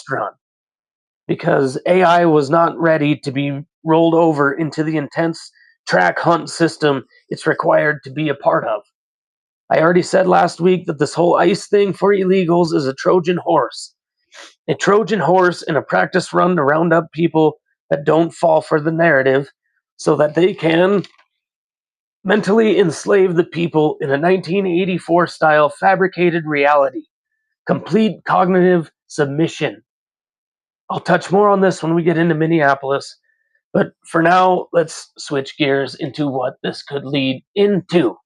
run because AI was not ready to be rolled over into the intense track hunt system it's required to be a part of. I already said last week that this whole ICE thing for illegals is a Trojan horse. A Trojan horse in a practice run to round up people that don't fall for the narrative so that they can mentally enslave the people in a 1984 style fabricated reality. Complete cognitive submission. I'll touch more on this when we get into Minneapolis, but for now, let's switch gears into what this could lead into.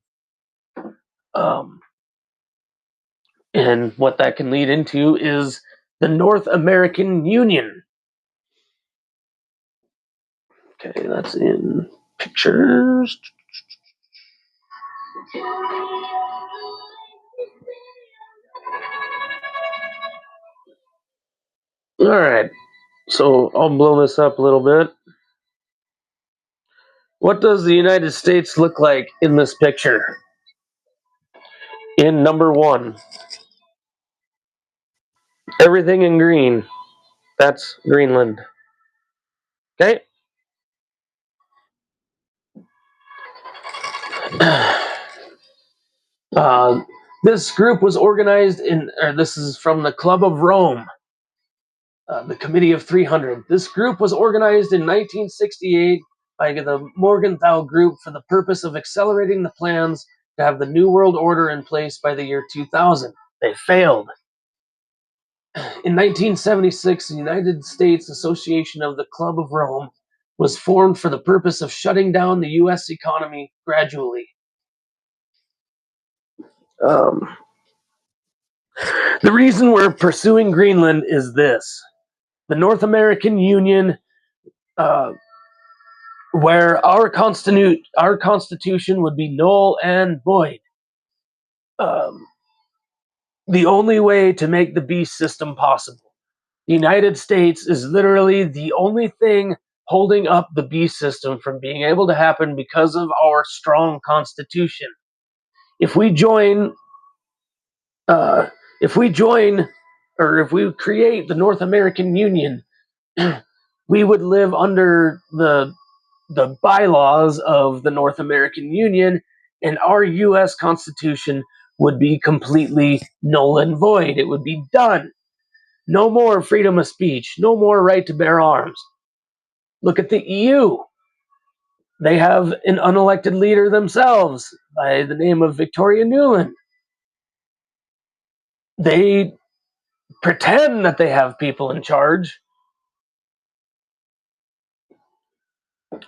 And what that can lead into is the North American Union. Okay, that's in pictures. All right, so I'll blow this up a little bit. What does the United States look like in this picture? In number one, everything in green. That's Greenland. Okay. Uh, this group was organized this is from the Club of Rome, the Committee of 300. This group was organized in 1968 by the Morgenthau Group for the purpose of accelerating the plans to have the New World Order in place by the year 2000. They failed. In 1976, the United States Association of the Club of Rome was formed for the purpose of shutting down the U.S. economy gradually. The reason we're pursuing Greenland is this. The North American Union, where our constitution would be null and void. The only way to make the beast system possible. The United States is literally the only thing holding up the beast system from being able to happen because of our strong constitution. If we join, or if we create the North American Union, we would live under the bylaws of the North American Union, and our U.S. Constitution would be completely null and void. It would be done. No more freedom of speech. No more right to bear arms. Look at the EU. They have an unelected leader themselves by the name of Victoria Nuland. They pretend that they have people in charge,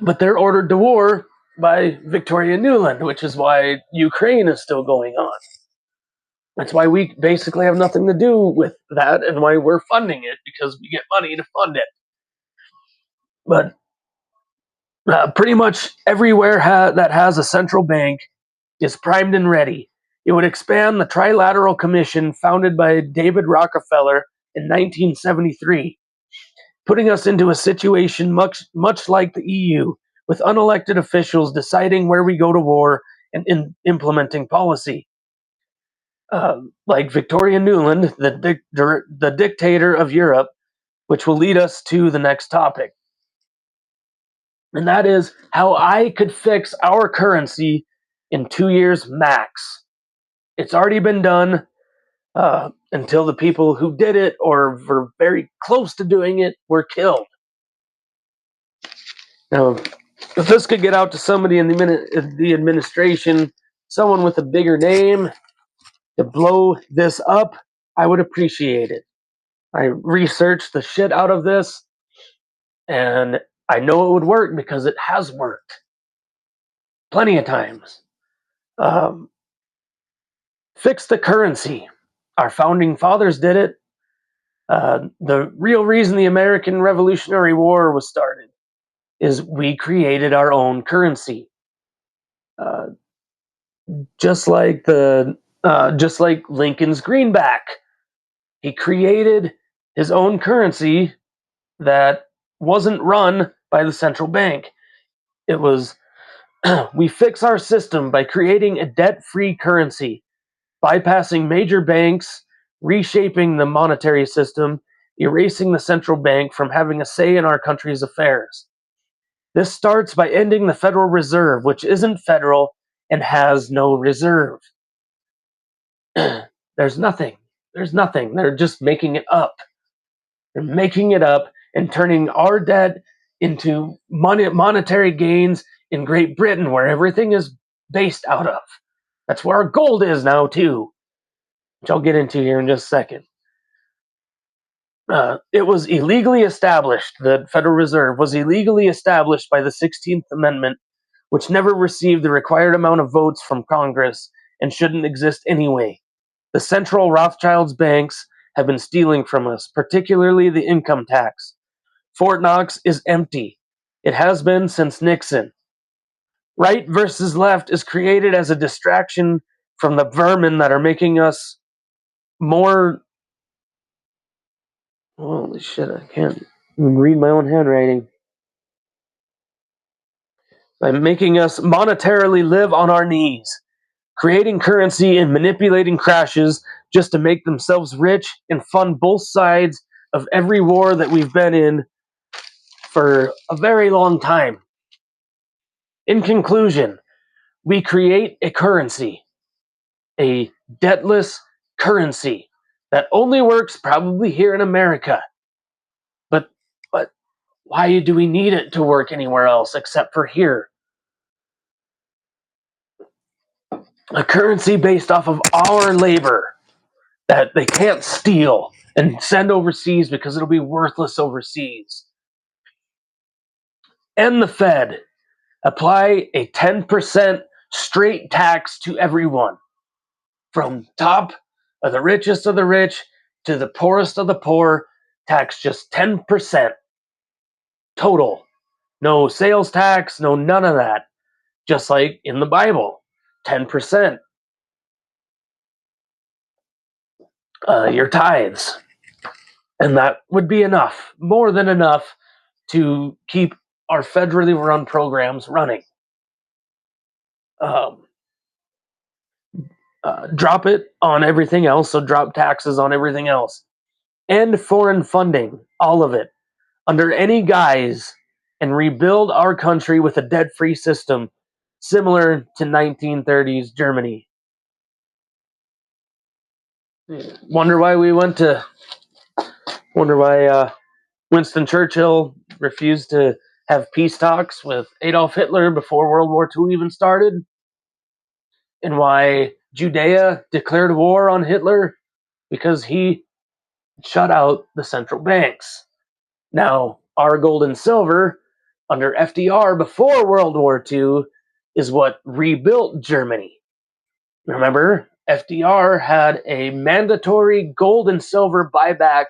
but they're ordered to war by Victoria Nuland, which is why Ukraine is still going on. That's why we basically have nothing to do with that and why we're funding it, because we get money to fund it. But pretty much everywhere that has a central bank is primed and ready. It would expand the Trilateral Commission founded by David Rockefeller in 1973, putting us into a situation much like the EU, with unelected officials deciding where we go to war and implementing policy. Like Victoria Nuland, the dictator of Europe, which will lead us to the next topic. And that is how I could fix our currency in 2 years max. It's already been done until the people who did it or were very close to doing it were killed. Now, if this could get out to somebody in the administration, someone with a bigger name, to blow this up, I would appreciate it. I researched the shit out of this, and I know it would work because it has worked plenty of times. Fix the currency. Our founding fathers did it. The real reason the American Revolutionary War was started is we created our own currency. Just like Lincoln's greenback. He created his own currency that wasn't run by the central bank. It was, we fix our system by creating a debt-free currency, bypassing major banks, reshaping the monetary system, erasing the central bank from having a say in our country's affairs. This starts by ending the Federal Reserve, which isn't federal and has no reserve. There's nothing. There's nothing. They're just making it up. They're making it up and turning our debt into monetary gains in Great Britain, where everything is based out of. That's where our gold is now, too, which I'll get into here in just a second. It was illegally established, the Federal Reserve was illegally established by the 16th Amendment, which never received the required amount of votes from Congress and shouldn't exist anyway. The central Rothschild's banks have been stealing from us, particularly the income tax. Fort Knox is empty. It has been since Nixon. Right versus left is created as a distraction from the vermin that are making us more. Holy shit, I can't even read my own handwriting. By making us monetarily live on our knees, creating currency and manipulating crashes just to make themselves rich and fund both sides of every war that we've been in for a very long time. In conclusion, we create a currency, a debtless currency that only works probably here in America. But why do we need it to work anywhere else except for here? A currency based off of our labor that they can't steal and send overseas because it'll be worthless overseas. And the Fed apply a 10% straight tax to everyone, from top of the richest of the rich to the poorest of the poor. Tax just 10% total. No sales tax, no none of that. Just like in the Bible, 10%. Your tithes. And that would be enough, more than enough, to keep our federally run programs running. Um, drop it on everything else, so drop taxes on everything else. End foreign funding, all of it, under any guise, and rebuild our country with a debt-free system similar to 1930s Germany. Wonder why Winston Churchill refused to have peace talks with Adolf Hitler before World War II even started, and why Judea declared war on Hitler, because he shut out the central banks. Now, our gold and silver under FDR before World War II is what rebuilt Germany. Remember, FDR had a mandatory gold and silver buyback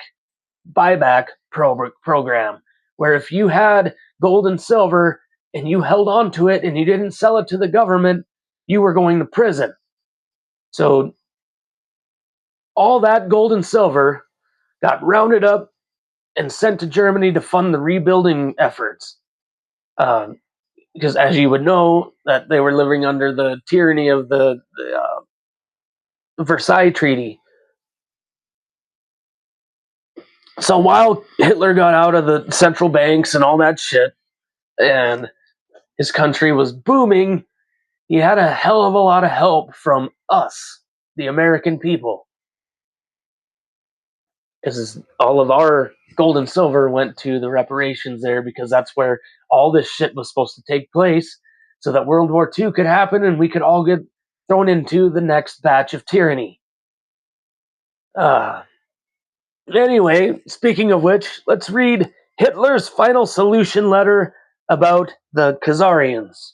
program, where if you had gold and silver and you held on to it and you didn't sell it to the government, you were going to prison. So all that gold and silver got rounded up and sent to Germany to fund the rebuilding efforts. Because as you would know, that they were living under the tyranny of the Versailles Treaty. So while Hitler got out of the central banks and all that shit, and his country was booming, he had a hell of a lot of help from us, the American people. Because all of our gold and silver went to the reparations there, because that's where all this shit was supposed to take place, so that World War II could happen and we could all get thrown into the next batch of tyranny. Anyway, speaking of which, let's read Hitler's final solution letter about the Khazarians.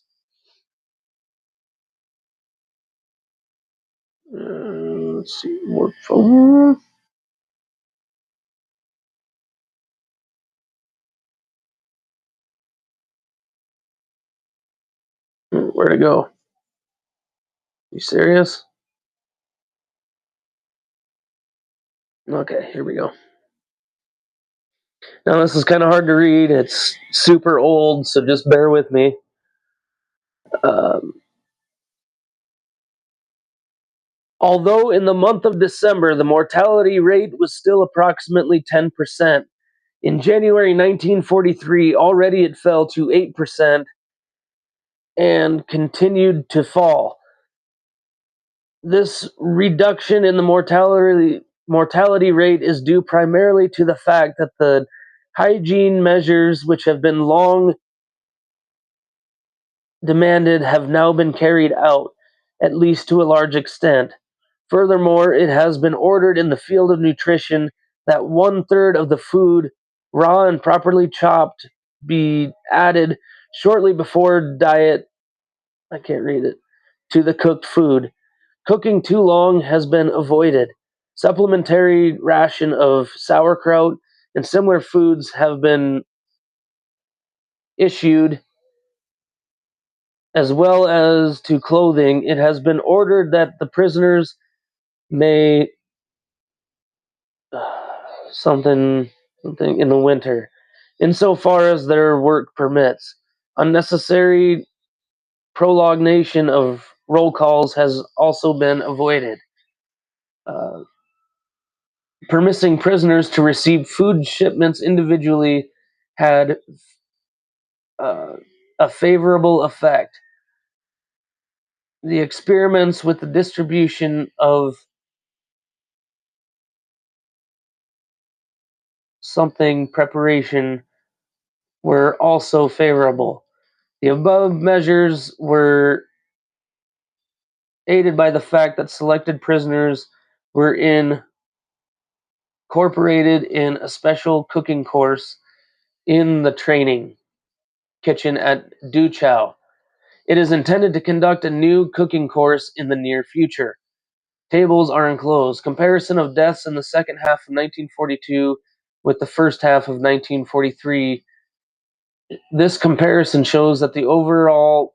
Let's see, work phone. Where'd it go? You serious? Okay, here we go. Now, this is kind of hard to read. It's super old, so just bear with me. Um, Although in the month of December the mortality rate was still approximately 10%, in January 1943 already it fell to 8% and continued to fall. This reduction in the mortality rate is due primarily to the fact that the hygiene measures which have been long demanded have now been carried out, at least to a large extent. Furthermore, it has been ordered in the field of nutrition that 1/3 of the food, raw and properly chopped, be added shortly before diet. I can't read it. To the cooked food. Cooking too long has been avoided. Supplementary ration of sauerkraut and similar foods have been issued, as well as to clothing. It has been ordered that the prisoners may something something in the winter, insofar as their work permits. Unnecessary prolongation of roll calls has also been avoided. Uh, Permitting prisoners to receive food shipments individually had uh, a favorable effect. The experiments with the distribution of something preparation were also favorable. The above measures were aided by the fact that selected prisoners were incorporated in a special cooking course in the training kitchen at Dachau. It is intended to conduct a new cooking course in the near future. Tables are enclosed. Comparison of deaths in the second half of 1942 with the first half of 1943. This comparison shows that the overall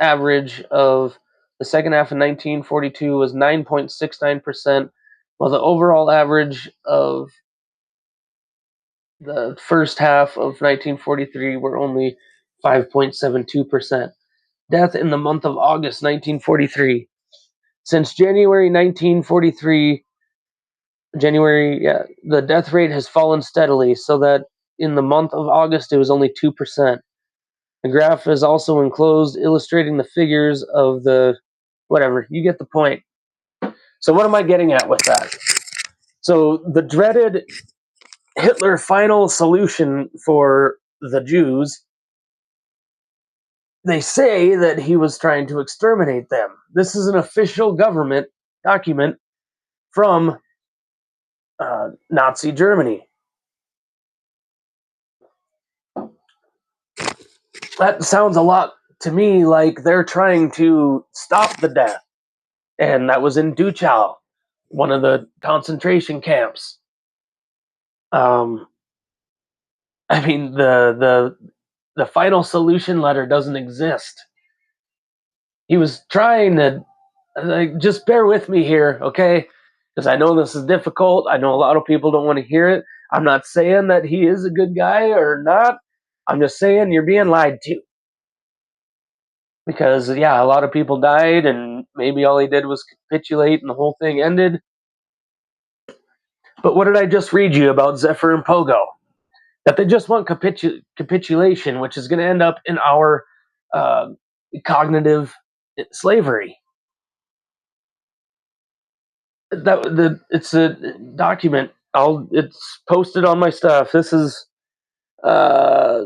average of the second half of 1942 was 9.69%, while the overall average of the first half of 1943 were only 5.72%. Death in the month of August 1943. Since January 1943, the death rate has fallen steadily, so that in the month of August it was only 2%. The graph is also enclosed, illustrating the figures of the whatever. You get the point. So, what am I getting at with that? So, the dreaded Hitler final solution for the Jews, they say that he was trying to exterminate them. This is an official government document from Nazi Germany. That sounds a lot to me like they're trying to stop the death. And that was in Dachau, one of the concentration camps. Um, I mean, the final solution letter doesn't exist. He was trying to just bear with me here, okay? Because I know this is difficult. I know a lot of people don't want to hear it. I'm not saying that he is a good guy or not. I'm just saying you're being lied to. Because, yeah, a lot of people died, and maybe all he did was capitulate and the whole thing ended. But what did I just read you about Zephyr and Pogo? That they just want capitulation, which is going to end up in our uh, cognitive slavery. It's a document. It's posted on my stuff. Uh,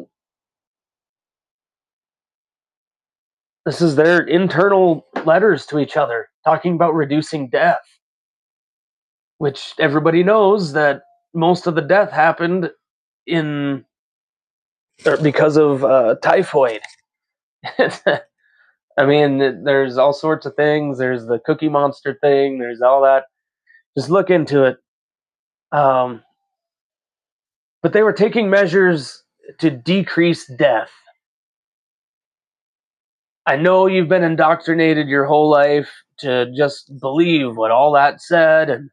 this is their internal letters to each other talking about reducing death, which everybody knows that most of the death happened in because of typhoid. I mean, there's all sorts of things. There's the Cookie Monster thing. There's all that. Just look into it. Um, but they were taking measures to decrease death. I know you've been indoctrinated your whole life to just believe what all that said, and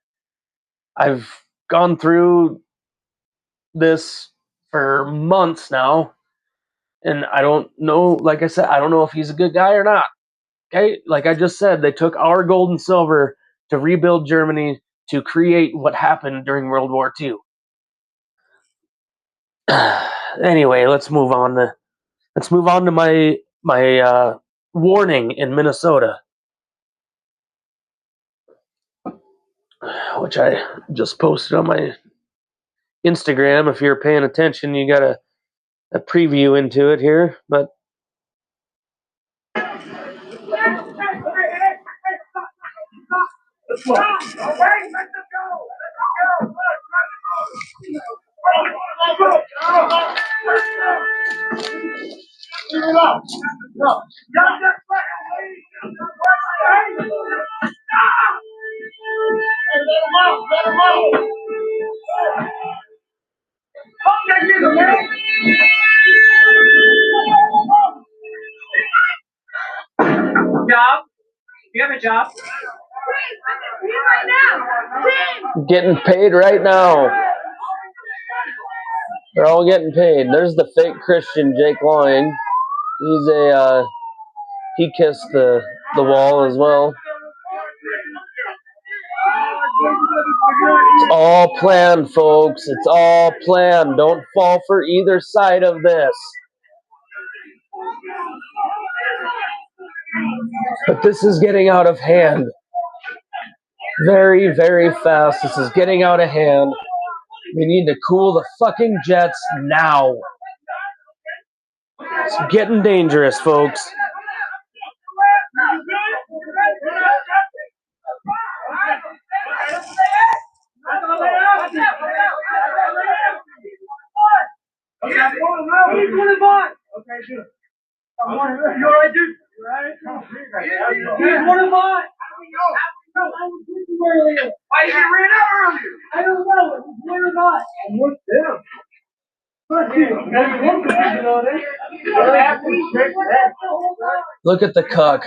I've gone through this for months now, and I don't know, like I said, I don't know if he's a good guy or not. Okay, like I just said, they took our gold and silver to rebuild Germany, to create what happened during World War II. Anyway, let's move on to my warning in Minnesota, which I just posted on my Instagram. If you're paying attention, you got a preview into it here, but Job? Do you have a job? getting paid right now. They're all getting paid. There's the fake Christian, Jake Loing. He kissed the wall as well. It's all planned, folks. It's all planned. Don't fall for either side of this. But this is getting out of hand. Very, very fast. This is getting out of hand. We need to cool the fucking jets now. It's getting dangerous, folks. Look at the cuck.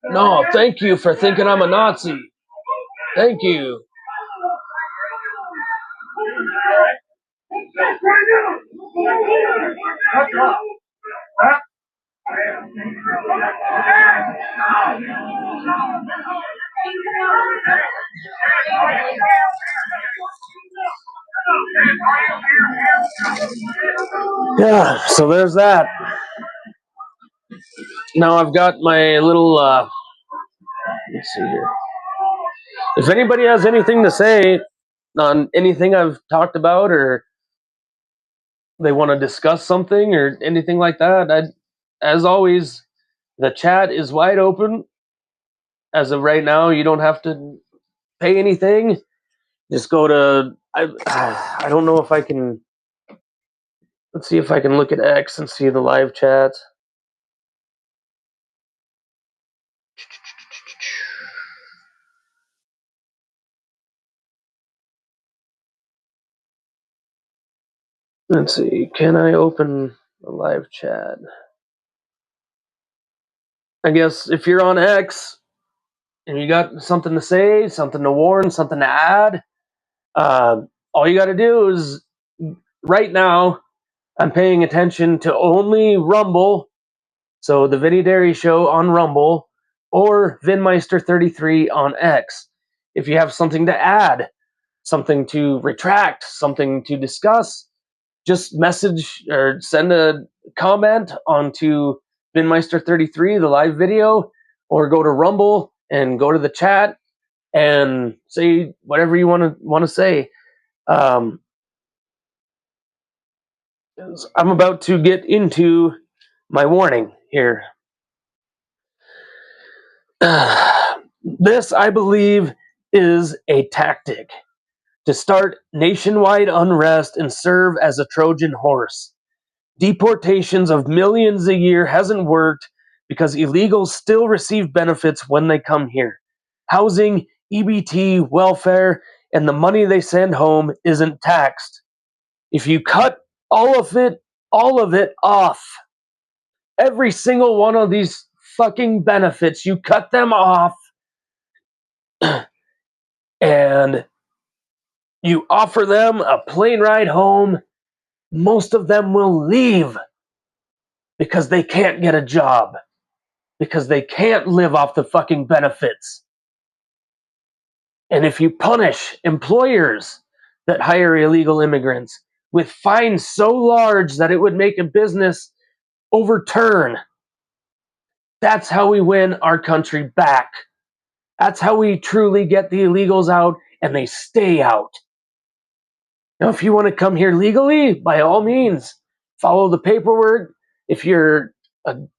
No, thank you for thinking I'm a Nazi. Thank you. Yeah, so there's that. Now I've got my little, let's see here. If anybody has anything to say on anything I've talked about, or they want to discuss something or anything like that, as always, the chat is wide open. As of right now, you don't have to pay anything. Just go to, I don't know if I can, let's see if I can look at X and see the live chat. Let's see, can I open the live chat? I guess if you're on X and you got something to say, something to warn, something to add, all you got to do is, right now, I'm paying attention to only Rumble, so the Vinny Dairy Show on Rumble, or Vinmeister33 on X. If you have something to add, something to retract, something to discuss, just message or send a comment onto Vinmeister33, the live video, or go to Rumble and go to the chat and say whatever you want to say. I'm about to get into my warning here. This, I believe, is a tactic to start nationwide unrest and serve as a Trojan horse. Deportations of millions a year hasn't worked because illegals still receive benefits when they come here. Housing, EBT, welfare, and the money they send home isn't taxed. If you cut all of it off, every single one of these fucking benefits, you cut them off, and you offer them a plane ride home, most of them will leave because they can't get a job, because they can't live off the fucking benefits. And if you punish employers that hire illegal immigrants with fines so large that it would make a business overturn, that's how we win our country back. That's how we truly get the illegals out and they stay out. Now, if you want to come here legally, by all means, follow the paperwork. If you're an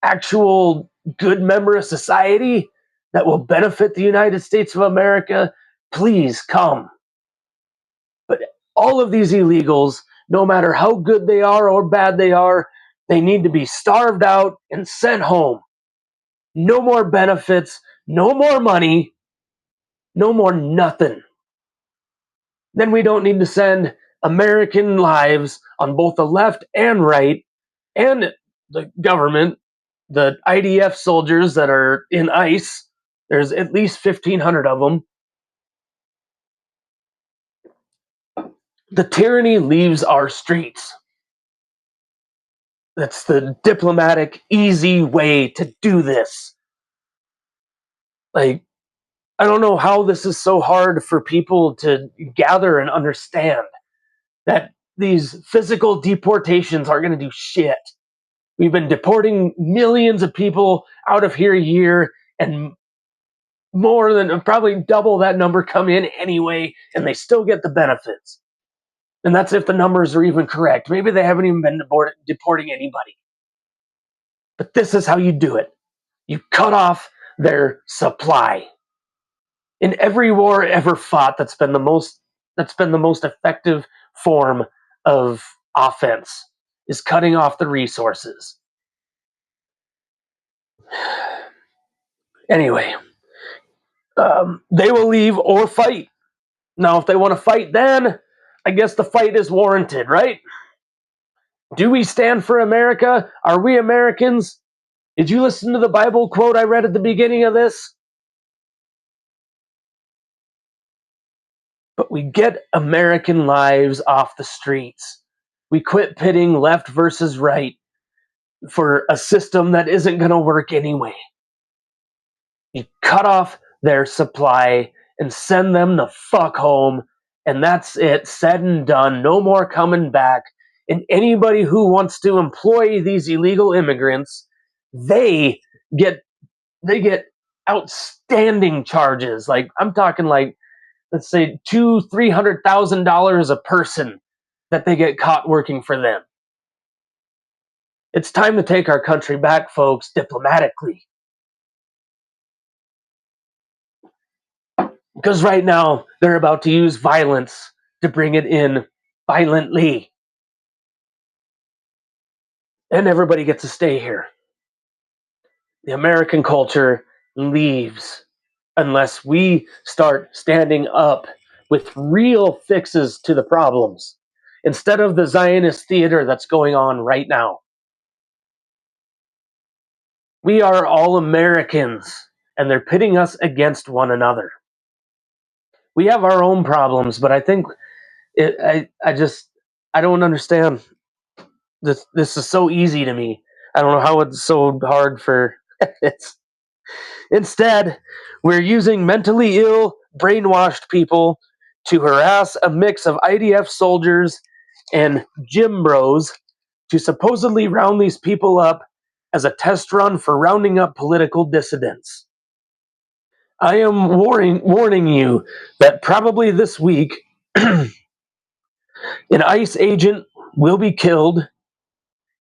actual good member of society that will benefit the United States of America, please come. But all of these illegals, no matter how good they are or bad they are, they need to be starved out and sent home. No more benefits, no more money, no more nothing. Then we don't need to send American lives on both the left and right, and the government, the IDF soldiers that are in ICE. There's at least 1,500 of them. The tyranny leaves our streets. That's the diplomatic, easy way to do this. Like, I don't know how this is so hard for people to gather and understand that these physical deportations aren't going to do shit. We've been deporting millions of people out of here a year, and more than probably double that number come in anyway, and they still get the benefits. And that's if the numbers are even correct. Maybe they haven't even been deporting anybody. But this is how you do it. You cut off their supply. In every war ever fought, that's been the most effective form of offense, is cutting off the resources. Anyway, they will leave or fight. Now, if they want to fight, then I guess the fight is warranted, right? Do we stand for America? Are we Americans? Did you listen to the Bible quote I read at the beginning of this? But we get American lives off the streets. We quit pitting left versus right for a system that isn't going to work anyway. You cut off their supply and send them the fuck home, and that's it, said and done. No more coming back. And anybody who wants to employ these illegal immigrants, they get outstanding charges. Like, I'm talking like, let's say $200,000-$300,000 a person that they get caught working for them. It's time to take our country back, folks, diplomatically. Because right now, they're about to use violence to bring it in violently. And everybody gets to stay here. The American culture leaves unless we start standing up with real fixes to the problems instead of the Zionist theater that's going on right now. We are all Americans, and they're pitting us against one another. We have our own problems, but I think I don't understand. This is so easy to me. I don't know how it's so hard for it's. Instead, we're using mentally ill, brainwashed people to harass a mix of IDF soldiers and gym bros to supposedly round these people up as a test run for rounding up political dissidents. I am warning you that probably this week an ICE agent will be killed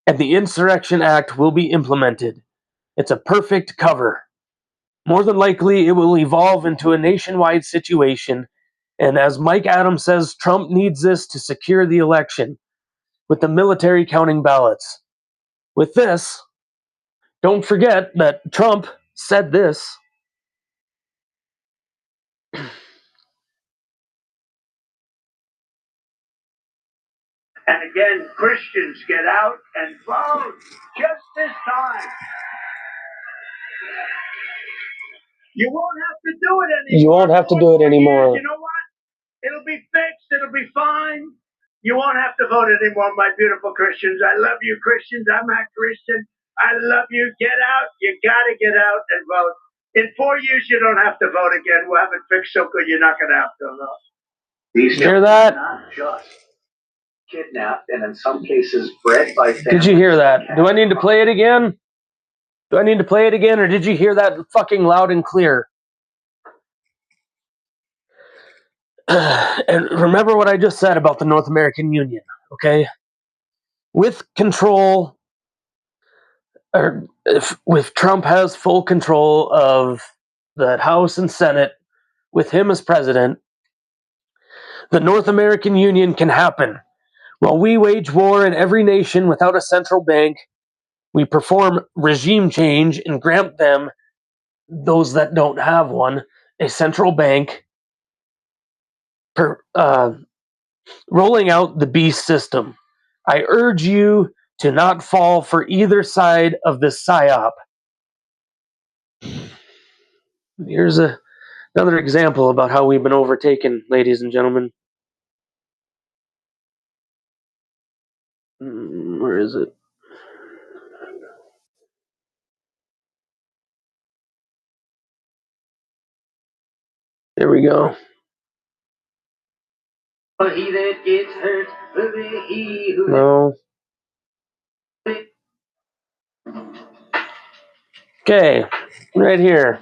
and the Insurrection Act will be implemented. It's a perfect cover. More than likely, it will evolve into a nationwide situation. And as Mike Adams says, Trump needs this to secure the election, with the military counting ballots. With this, don't forget that Trump said this. And again, Christians get out and vote just this time. You won't have to do it anymore. You won't have to do it anymore. You know what? It'll be fixed. It'll be fine. You won't have to vote anymore, my beautiful Christians. I love you, Christians. I'm a Christian. I love you. Get out. You got to get out and vote. In 4 years, you don't have to vote again. We'll have it fixed so good you're not going to have to vote. These hear that? Not just kidnapped and in some cases bred by families. Did you hear that? Do I need to play it again? Do I need to play it again, or did you hear that fucking loud and clear? And remember what I just said about the North American Union, okay? With control, or if Trump has full control of the House and Senate, with him as president, the North American Union can happen. While we wage war in every nation without a central bank, we perform regime change and grant them, those that don't have one, a central bank, rolling out the beast system. I urge you to not fall for either side of this psyop. Here's another example about how we've been overtaken, ladies and gentlemen. Where is it? There we go. But he that gets hurt will be he who... No. Okay, right here.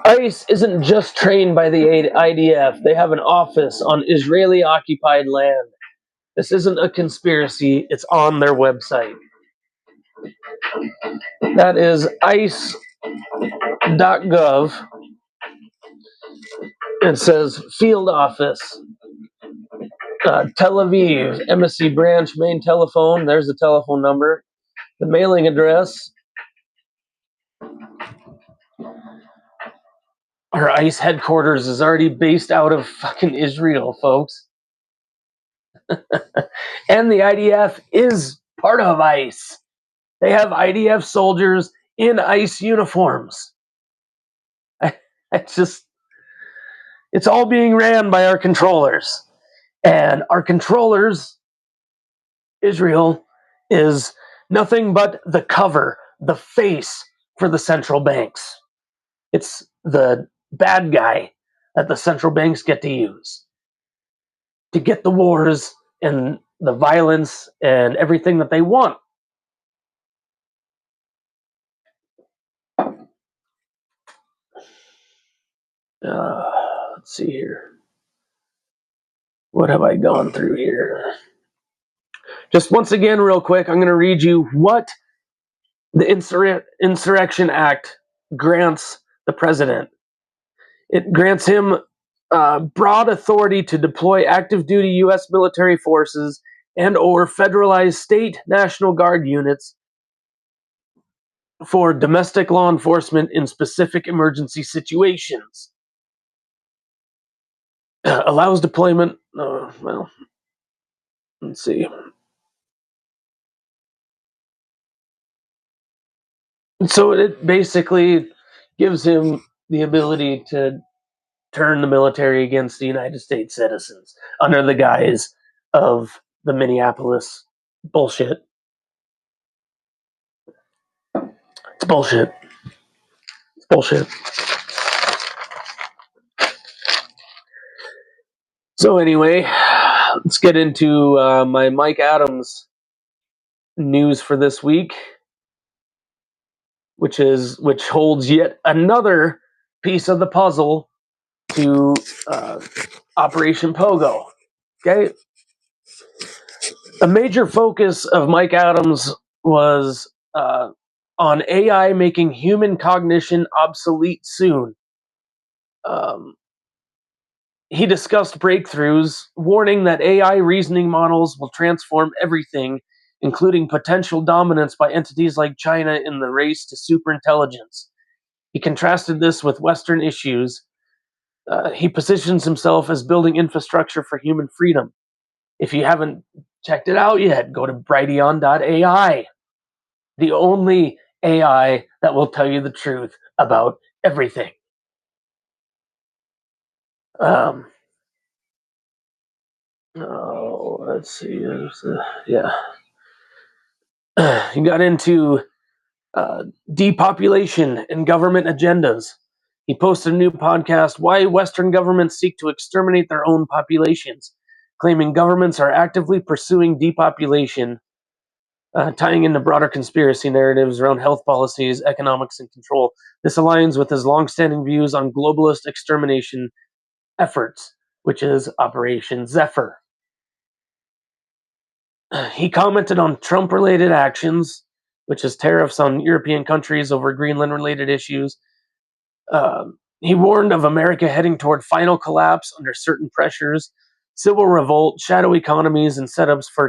ICE isn't just trained by the IDF. They have an office on Israeli-occupied land. This isn't a conspiracy. It's on their website. That is ice.gov. It says field office, Tel Aviv, embassy branch, main telephone. There's the telephone number. The mailing address. Our ICE headquarters is already based out of fucking Israel, folks. And the IDF is part of ICE. They have IDF soldiers in ICE uniforms. It's all being ran by our controllers. And our controllers, Israel, is nothing but the cover, the face for the central banks. It's the bad guy that the central banks get to use to get the wars and the violence and everything that they want. Let's see here. What have I gone through here? Just once again, real quick, I'm going to read you what the Insurrection Act grants the president. It grants him broad authority to deploy active duty U.S. military forces and or federalized state National Guard units for domestic law enforcement in specific emergency situations. Allows deployment, well, let's see. So it basically gives him the ability to turn the military against the United States citizens under the guise of the Minneapolis bullshit. It's bullshit. It's bullshit. So anyway, let's get into my Mike Adams news for this week, which holds yet another piece of the puzzle to Operation Pogo. Okay, a major focus of Mike Adams was on AI making human cognition obsolete soon. He discussed breakthroughs, warning that AI reasoning models will transform everything, including potential dominance by entities like China in the race to superintelligence. He contrasted this with Western issues. He positions himself as building infrastructure for human freedom. If you haven't checked it out yet, go to Brighteon.ai, the only AI that will tell you the truth about everything. Let's see. Yeah. He got into Depopulation and government agendas. He posted a new podcast, Why Western Governments Seek to Exterminate Their Own Populations, claiming governments are actively pursuing depopulation, tying into broader conspiracy narratives around health policies, economics, and control. This aligns with his longstanding views on globalist extermination efforts, which is Operation Zephyr. He commented on Trump-related actions, which is tariffs on European countries over Greenland-related issues. He warned of America heading toward final collapse under certain pressures, civil revolt, shadow economies, and setups for